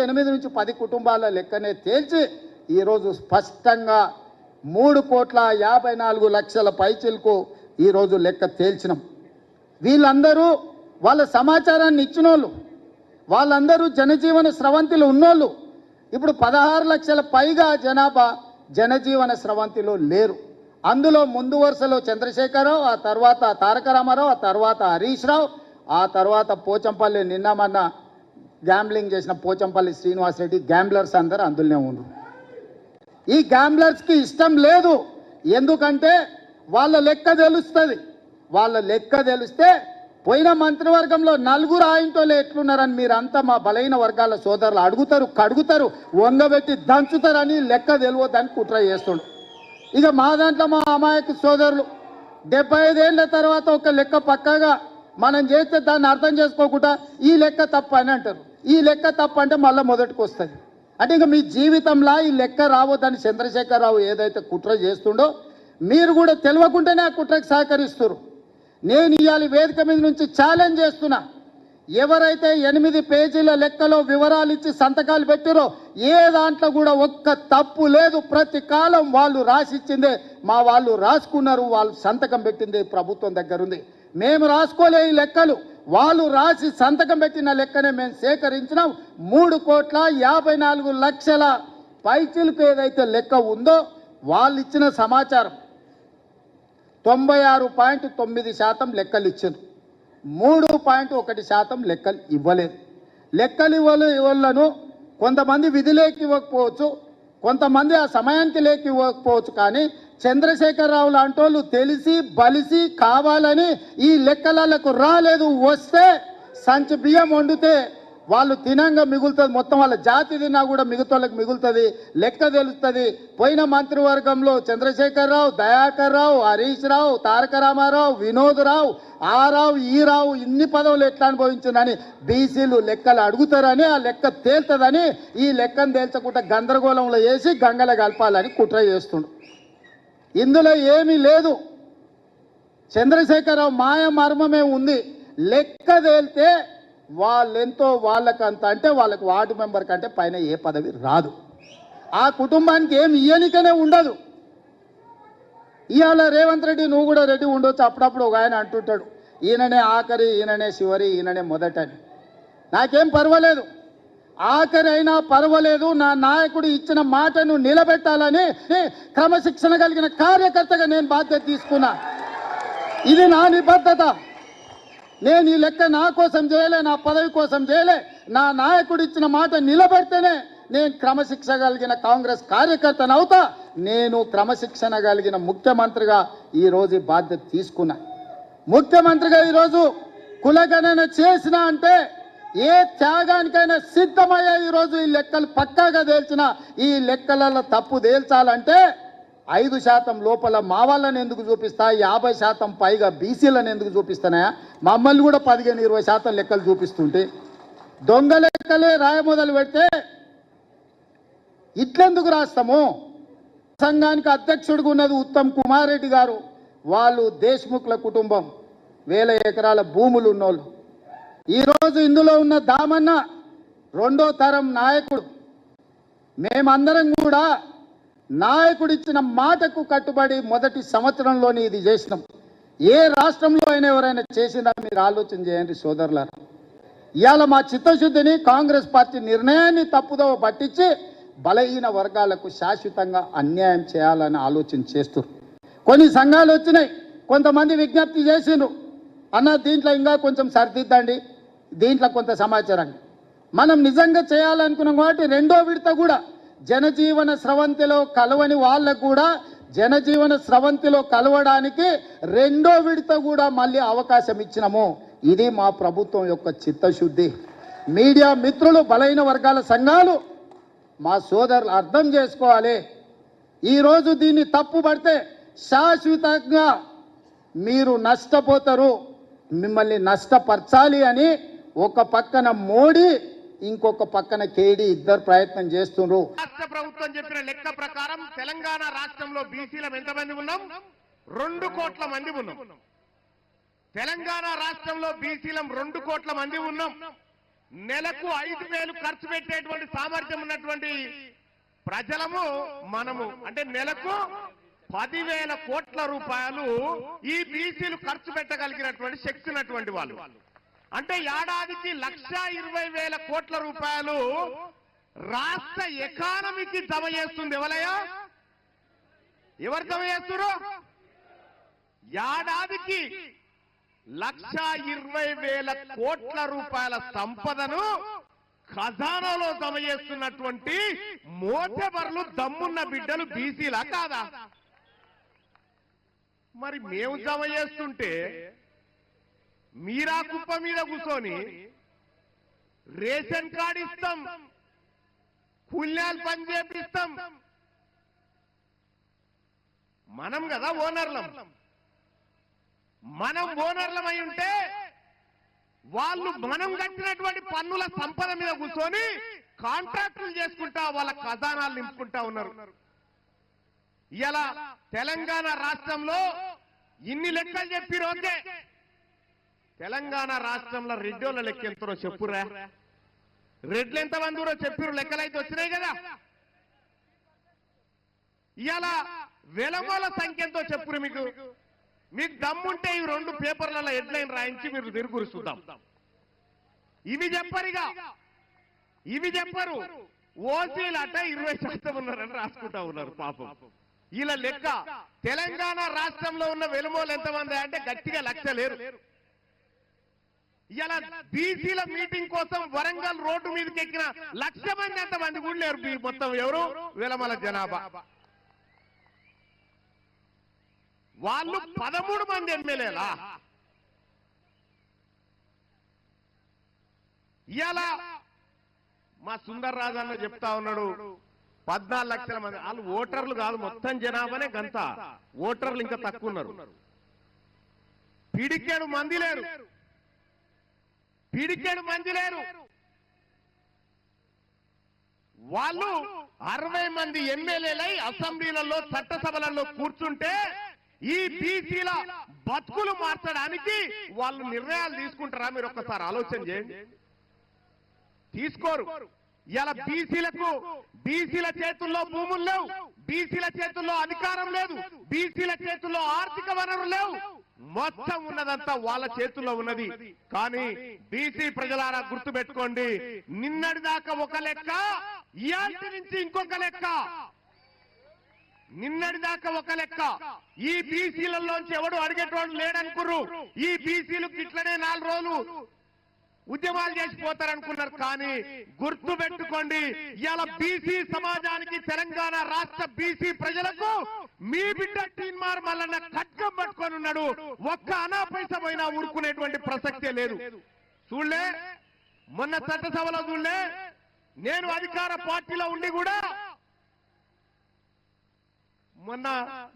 8 నుంచి 10 కుటుంబాల లెక్కనే తేల్చి ఈరోజు స్పష్టంగా 3,54,00,000 పైచిలకు ఈరోజు లెక్క తేల్చినాం. వీళ్ళందరూ వాళ్ళ సమాచారాన్ని ఇచ్చినోళ్ళు, వాళ్ళందరూ జనజీవన స్రవంతిలో ఉన్నోళ్ళు. ఇప్పుడు 16 లక్షల పైగా జనాభా జనజీవన స్రవంతిలో లేరు. అందులో ముందు వరుసలో చంద్రశేఖరరావు, ఆ తర్వాత తారక రామారావు, ఆ తర్వాత హరీష్ రావు, ఆ తర్వాత పోచంపల్లి నిన్న మొన్న గ్యాంబ్లింగ్ చేసిన పోచంపల్లి శ్రీనివాసరెడ్డి, గ్యాంబ్లర్స్ అందరూ అందులోనే ఉన్నారు. ఈ గ్యాంబ్లర్స్కి ఇష్టం లేదు. ఎందుకంటే వాళ్ళ లెక్క తెలుస్తుంది. వాళ్ళ లెక్క తెలిస్తే పోయిన మంత్రివర్గంలో 4 ఆయనతోలే ఎట్లున్నారని మీరంతా మా బలైన వర్గాల సోదరులు అడుగుతారు, కడుగుతారు, వంగబెట్టి దంచుతారని లెక్క తెలియదని కుట్ర చేస్తుండు. ఇక మా దాంట్లో మా అమాయక సోదరులు 75 ఏళ్ళ తర్వాత ఒక లెక్క పక్కాగా మనం చేస్తే దాన్ని అర్థం చేసుకోకుండా ఈ లెక్క తప్పు అని అంటారు. ఈ లెక్క తప్పు అంటే మళ్ళీ మొదటికి వస్తుంది. అంటే ఇక మీ జీవితంలో ఈ లెక్క రావద్దని చంద్రశేఖరరావు ఏదైతే కుట్ర చేస్తుండో మీరు కూడా తెలియకుండానే ఆ కుట్రకు సహకరిస్తారు. నేను ఇవాళ వేదిక మీద నుంచి ఛాలెంజ్ చేస్తున్నా, ఎవరైతే 8 పేజీల లెక్కలో వివరాలు ఇచ్చి సంతకాలు పెట్టారో ఏ దాంట్లో కూడా ఒక్క తప్పు లేదు. ప్రతి కాలం వాళ్ళు రాసిచ్చిందే మా వాళ్ళు రాసుకున్నారు, వాళ్ళు సంతకం పెట్టింది ప్రభుత్వం దగ్గర ఉంది. మేము రాసుకోలే ఈ లెక్కలు, వాళ్ళు రాసి సంతకం పెట్టిన లెక్కనే మేము సేకరించినాం. 3,54,00,000 పైచిలకు ఏదైతే లెక్క ఉందో వాళ్ళు ఇచ్చిన సమాచారం 96.9% లెక్కలు ఇచ్చారు. 3.1% లెక్కలు ఇవ్వలేదు. లెక్కలు ఇవ్వలను కొంతమంది విధిలేకి ఇవ్వకపోవచ్చు, కొంతమంది ఆ సమయానికి లేకి ఇవ్వకపోవచ్చు. కానీ చంద్రశేఖరరావు లాంటి వాళ్ళు తెలిసి బలిసి కావాలని ఈ లెక్కలకు రాలేదు. వస్తే సంచి బియ్యం వండితే వాళ్ళు తినంగా మిగులుతుంది, మొత్తం వాళ్ళ జాతి తిన్నా కూడా మిగతాళ్ళకి మిగులుతుంది, లెక్క తెలుస్తుంది. పోయిన మంత్రివర్గంలో చంద్రశేఖరరావు, దయాకర్ రావు, హరీష్ రావు, తారక రామారావు, వినోద్ రావు, ఆ రావు ఈ రావు ఇన్ని పదవులు ఎట్లా అనుభవించిందని బీసీలు లెక్కలు అడుగుతారని, ఆ లెక్క తేల్తుందని ఈ లెక్కను తేల్చకుండా గందరగోళంలో వేసి గంగల కలపాలని కుట్ర చేస్తుండు. ఇందులో ఏమీ లేదు. చంద్రశేఖరరావు మాయ మర్మమే ఉంది. లెక్క తేలితే వాళ్ళెంతో వాళ్ళకంత అంటే వాళ్ళకి వార్డు మెంబర్ కంటే పైన ఏ పదవి రాదు. ఆ కుటుంబానికి ఏమి ఇయ్యనికనే ఉండదు. ఇవాళ రేవంత్ రెడ్డి నువ్వు కూడా రెడ్డి ఉండొచ్చు. అప్పుడప్పుడు ఒక ఆయన అంటుంటాడు ఈయననే ఆఖరి, ఈయననే చివరి, ఈయననే మొదటని. నాకేం పర్వాలేదు, ఆఖరి అయినా పర్వాలేదు. నా నాయకుడు ఇచ్చిన మాటను నిలబెట్టాలని క్రమశిక్షణ కలిగిన కార్యకర్తగా నేను బాధ్యత తీసుకున్నా. ఇది నా నిబద్ధత. నేను ఈ లెక్క నా కోసం చేయలే, నా పదవి కోసం చేయలే. నా నాయకుడు ఇచ్చిన మాట నిలబెడితేనే నేను క్రమశిక్షణ కలిగిన కాంగ్రెస్ కార్యకర్తను అవుతా. నేను క్రమశిక్షణ కలిగిన ముఖ్యమంత్రిగా ఈరోజు బాధ్యత తీసుకున్నా. ముఖ్యమంత్రిగా ఈరోజు కులగణన చేసిన అంటే ఏ త్యాగానికైనా సిద్ధమయ్యే ఈరోజు ఈ లెక్కలు పక్కాగా తేల్చిన ఈ లెక్కలలో తప్పు తేల్చాలంటే 5% లోపల మా వాళ్ళని ఎందుకు చూపిస్తా, 50% పైగా బీసీలను ఎందుకు చూపిస్తానా, మమ్మల్ని కూడా 15-20% లెక్కలు చూపిస్తుంటే దొంగ లెక్కలే రాయ మొదలు పెడితే ఇట్లెందుకు రాస్తాము? సంఘానికి అధ్యక్షుడిగా ఉన్నది ఉత్తమ్ కుమార్ రెడ్డి గారు. వాళ్ళు దేశ్ముఖ్ల కుటుంబం, 1000 ఎకరాల భూములు ఉన్నోళ్ళు. ఈరోజు ఇందులో ఉన్న దామన్న 2వ తరం నాయకుడు. మేమందరం కూడా నాయకుడిచ్చిన మాటకు కట్టుబడి మొదటి సంవత్సరంలోనే ఇది చేసినాం. ఏ రాష్ట్రంలో అయినా ఎవరైనా చేసినా మీరు ఆలోచన చేయండి సోదరులారా. ఇవాళ మా చిత్తశుద్ధిని కాంగ్రెస్ పార్టీ నిర్ణయాన్ని తప్పుదోవ పట్టించి బలహీన వర్గాలకు శాశ్వతంగా అన్యాయం చేయాలని ఆలోచన చేస్తారు. కొన్ని సంఘాలు వచ్చినాయి, కొంతమంది విజ్ఞప్తి చేసిండ్రు, అన్న దీంట్లో ఇంకా కొంచెం సరిదిద్దండి, దీంట్లో కొంత సమాచారాన్ని మనం నిజంగా చేయాలనుకున్నాం. కాబట్టి 2వ విడత కూడా జనజీవన స్రవంతిలో కలవని వాళ్ళకు కూడా జనజీవన స్రవంతిలో కలవడానికి 2వ విడత కూడా మళ్ళీ అవకాశం ఇచ్చినాము. ఇది మా ప్రభుత్వం యొక్క చిత్తశుద్ధి. మీడియా మిత్రులు, బలైన వర్గాల సంఘాలు, మా సోదరులు అర్థం చేసుకోవాలి. ఈరోజు దీన్ని తప్పు పడితే శాశ్వతంగా మీరు నష్టపోతారు. మిమ్మల్ని నష్టపరచాలి అని ఒక పక్కన మోడీ, ఇంకొక పక్కన కేడీ ఇద్దరు ప్రయత్నం చేస్తున్నారు. రాష్ట్ర ప్రభుత్వం చెప్పిన లెక్క ప్రకారం తెలంగాణ రాష్ట్రంలో బీసీలం ఎంతమంది ఉన్నాం? 2 కోట్ల మంది ఉన్నాం. తెలంగాణ రాష్ట్రంలో బీసీలం 2 కోట్ల మంది ఉన్నాం. నెలకు 5,000 ఖర్చు పెట్టేటువంటి సామర్థ్యం ఉన్నటువంటి ప్రజలము మనము. అంటే నెలకు 10,000 కోట్ల రూపాయలు ఈ బీసీలు ఖర్చు పెట్టగలిగినటువంటి శక్తి ఉన్నటువంటి వాళ్ళు. అంటే ఏడాదికి 1,20,000 కోట్ల రూపాయలు రాష్ట్ర ఎకానమీకి జమ చేస్తుంది. ఎవరు జమ చేస్తున్నారు? ఏడాదికి 1,20,000 కోట్ల రూపాయల సంపదను ఖజానాలో జమ చేస్తున్నటువంటి మోటబర్లు దమ్మున్న బిడ్డలు బీసీలా కాదా? మరి మేము జమ చేస్తుంటే మీరా కుప్ప మీద కూర్చొని రేషన్ కార్డు ఇస్తాం, కూల్యాలు పని చేపిస్తాం. మనం కదా ఓనర్లం. మనం ఓనర్లమై ఉంటే వాళ్ళు మనం కట్టినటువంటి పన్నుల సంపద మీద కూర్చొని కాంట్రాక్టులు చేసుకుంటా వాళ్ళ ఖజానాలు నింపుకుంటా ఉన్నారు. ఇలా తెలంగాణ రాష్ట్రంలో ఇన్ని లెక్కలు చెప్పిరు. ఓకే, తెలంగాణ రాష్ట్రంలో రెడ్డోళ్ళ లెక్క ఎంతరో చెప్పురా. రెడ్లు ఎంతమంది ఊరో చెప్పిరు, లెక్కలైతే వచ్చినాయి కదా. ఇలా వెలమల సంఖ్య ఎంతో చెప్పురు. మీకు దమ్ముంటే ఈ 2 పేపర్లలో హెడ్లైన్ రాయించి మీరు తిరుగురు చూద్దాం. ఇవి చెప్పరిగా, ఇవి చెప్పరు. ఓసీలట 20% ఉన్నారని రాసుకుంటా ఉన్నారు పాపం. ఇలా లెక్క తెలంగాణ రాష్ట్రంలో ఉన్న వెలుమోలు ఎంతమంది అంటే గట్టిగా 1,00,000 లేరు. ఇలా బీసీల మీటింగ్ కోసం వరంగల్ రోడ్డు మీదకి ఎక్కిన 1,00,000 మంది ఎంతమంది కూడా లేరు. మొత్తం ఎవరు? వెలమల జనాభా. వాళ్ళు 13 మంది ఎమ్మెల్యేలా. ఇలా మా సుందర్ రాజు అన్న చెప్తా ఉన్నాడు 14 లక్షల మంది. వాళ్ళు ఓటర్లు కాదు, మొత్తం జనాభానే గంత. ఓటర్లు ఇంకా తక్కువ ఉన్నారు. పిడికేడు మంది లేరు. వాళ్ళు 60 మంది ఎమ్మెల్యేలై అసెంబ్లీలలో చట్టసభలలో కూర్చుంటే ఈ బీసీల బతుకులు మార్చడానికి వాళ్ళు నిర్ణయాలు తీసుకుంటారా? మీరు ఒక్కసారి ఆలోచన చేయండి. తీసుకోరు. ఇలా బీసీల చేతుల్లో భూములు లేవు, బీసీల చేతుల్లో అధికారం లేదు, బీసీల చేతుల్లో ఆర్థిక వనరులు లేవు. మొత్తం ఉన్నదంతా వాళ్ళ చేతుల్లో ఉన్నది. కానీ బీసీ ప్రజలారా గుర్తుపెట్టుకోండి, నిన్నటిదాకా ఒక లెక్క, ఇయాల్టి నుంచి ఇంకొక లెక్క. నిన్నటిదాకా ఒక లెక్క. ఈ బీసీలలోంచి ఎవడు అడిగేటోడు లేడనుకుర్రు. ఈ బీసీలకు ఇట్లనే 4 రోజులు ఉద్యమాలు చేసిపోతారనుకున్నారు. కానీ గుర్తు పెట్టుకోండి, ఇవాళ బీసీ సమాజానికి, తెలంగాణ రాష్ట్ర బీసీ ప్రజలకు మీ బిడ్డ టీన్మార్ మల్లన్న ఖడ్గం పట్టుకొని ఉన్నాడు. ఒక్క అనా పైసా పోయినా ఊరుకునేటువంటి ప్రసక్తే లేదు. చూడలే మొన్న చట్టసభలో చూడలే, నేను అధికార పార్టీలో ఉండి కూడా మొన్న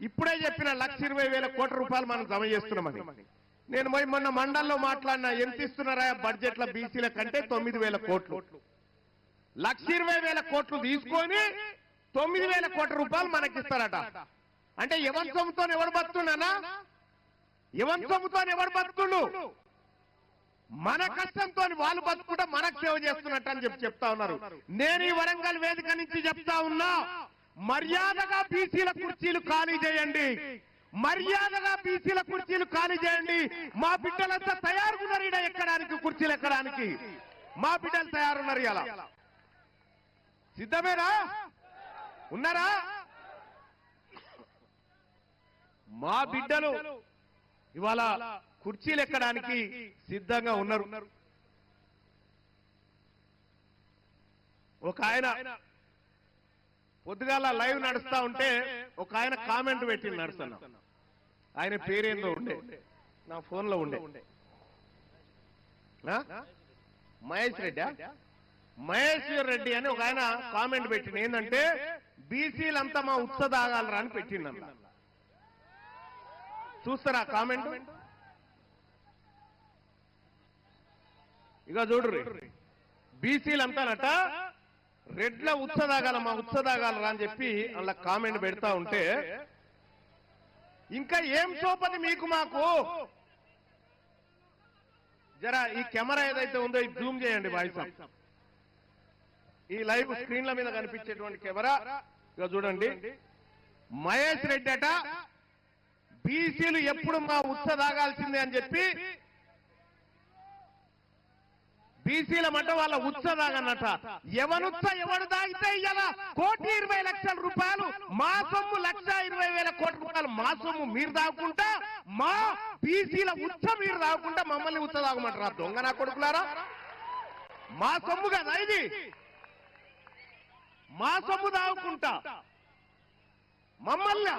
ఇప్పుడే చెప్పిన 1,20,000 కోట్ల రూపాయలు మనం జమ చేస్తున్నామని. నేను మొన్న మండల్లో మాట్లాడినా, ఎంత ఇస్తున్నారా బడ్జెట్ల బీసీల కంటే 9,000 కోట్లు. 1,20,000 కోట్లు తీసుకొని 9,000 కోట్ల రూపాయలు మనకిస్తారట. అంటే ఎవరి సొమ్ముతో ఎవరు బతుకున్నానా? ఎవరి సొమ్ముతో ఎవరు బతుకుడు? మన కష్టంతో వాళ్ళు బతుకుంటే మనకు సేవ చేస్తున్నట్టు అని చెప్తా ఉన్నారు. నేను ఈ వరంగల్ వేదిక నుంచి చెప్తా ఉన్నా, మర్యాదగా బీసీల కుర్చీలు ఖాళీ చేయండి. మర్యాదగా బీసీల కుర్చీలు ఖాళీ చేయండి. మా బిడ్డలంతా తయారున్నారు ఈడ ఎక్కడానికి, కుర్చీలు ఎక్కడానికి మా బిడ్డలు తయారున్నారు. ఇలా సిద్ధమేనా? ఉన్నారా? మా బిడ్డలు ఇవాళ కుర్చీలు ఎక్కడానికి సిద్ధంగా ఉన్నారు. ఒక ఆయన పొద్దుగాల లైవ్ నడుస్తా ఉంటే ఒక ఆయన కామెంట్ పెట్టి నడుస్తున్నా. ఆయన పేరేందో ఉండే, నా ఫోన్ లో ఉండే. మహేశ్వర్ రెడ్డి అని ఒక ఆయన కామెంట్ పెట్టింది. ఏంటంటే బీసీలంతా మా ఉత్స దాగాలరా అని పెట్టిందన్న. చూస్తారా కామెంట్? ఇక చూడ్రి, బీసీలంతానట రెడ్ల ఉత్సదాగాల, మా ఉత్సదాగాలరా అని చెప్పి అలా కామెంట్ పెడతా ఉంటే, ఇంకా ఏం సోపది మీకు మాకు? జరా ఈ కెమెరా ఏదైతే ఉందో ఇది జూమ్ చేయండి వాయిస్ ఈ లైవ్ స్క్రీన్ల మీద కనిపించేటువంటి కెమెరా ఇక చూడండి. మహేష్ రెడ్డి అట బీసీలు ఎప్పుడు మా ఉత్స తాగాల్సిందే అని చెప్పి బీసీల మట వాళ్ళ ఉత్స తాగన్నట. ఎవనుత్స ఎవడు తాగితే ఇలా 1,20,00,000 రూపాయలు మా సొమ్ము 1,20,000 కోట్ల రూపాయలు మా సొమ్ము మీరు తాగుకుంటా మా బీసీల ఉత్స మీరు తాగుకుంటా మమ్మల్ని ఉత్స తాగమంటారా దొంగ నా కొడుకులారా? మా సొమ్ము కదా ఇది, మా సొమ్ము తాగుకుంటా మమ్మల్ని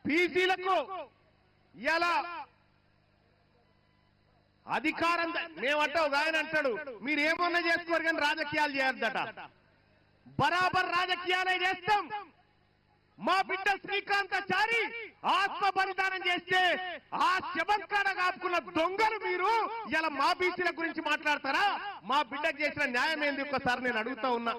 బీసీలకు ఎలా అధికారం మేమంటే ఒక ఆయన అంటాడు మీరేమన్నా చేసుకోరు కానీ రాజకీయాలు చేయొద్దట. బరాబర్ రాజకీయాలే చేస్తాం. మా బిడ్డ శ్రీకాంతాచారి ఆత్మ బలిదానం చేస్తే ఆ శవంకాడ కాపుకున్న దొంగలు మీరు ఇలా మా బీసీల గురించి మాట్లాడతారా? మా బిడ్డకు చేసిన న్యాయం ఏంది ఒక్కసారి నేను అడుగుతా ఉన్నా.